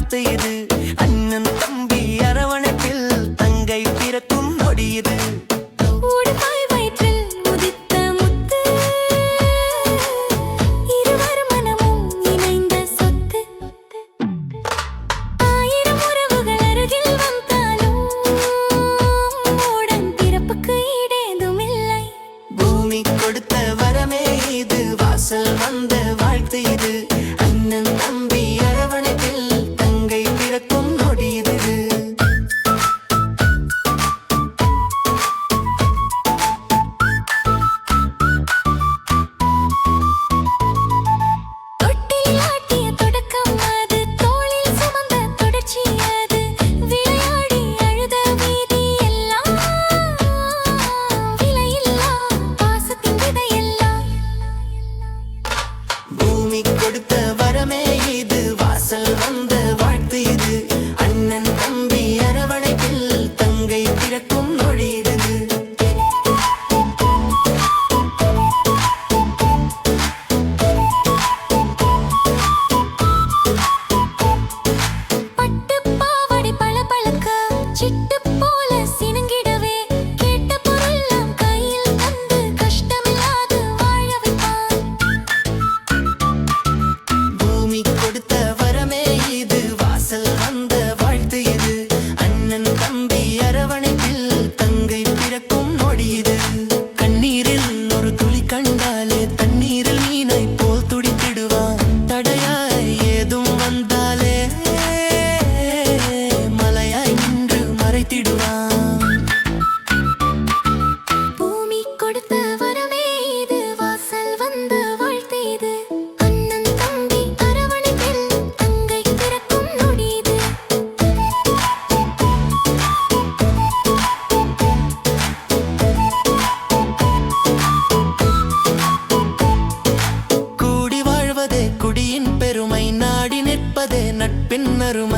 வாழ்த்து இது. அண்ணன் தம்பி அரவணைப்பில் தங்கை பிறக்கும் நொடி இது. கொடுத்த வரமே இது வாசல் வந்த வாழ்த்து இது. அண்ணன் தம்பி அரவணைப்பில் தங்கை பிறக்கும் நொடி இது. கொடுத்த வரமே இது வாசல் வந்த வாழ்த்து இது. அண்ணன் தம்பி அரவணைப்பில் தங்கை பிறக்கும் நொடி இது. பட்டு பாவாடை பளபளக்க சிட்டு போல சினுங்கிடவே கேட்ட பொருள்லாம் கையில் தந்து கஷ்டமில்லாது வாழ வைப்பான். பூமி கொடுத்த வரமே இது வாசல் வந்த வாழ்த்து இது. அண்ணன் தம்பி அரவணைப்பில் தங்கை பிறக்கும் நொடி இது. கண்ணீரில் ஒரு துளி கண்டாலே தண்ணீரில் மீனை போல் துடித்திடுவான். தடையாய் ஏதும் வந்தாலே மலையாய் நின்று மறைத்திடுவான். பூமி கொடுத்த வரமே இது வாசல் வந்த வாழ்த்து இது. அண்ணன் தம்பி அரவணைப்பில் தங்கை பிறக்கும் நொடி இது. கூடி வாழ்வதே குடியின் பெருமை, நாடி நிற்பதே நட்பின் அருமை.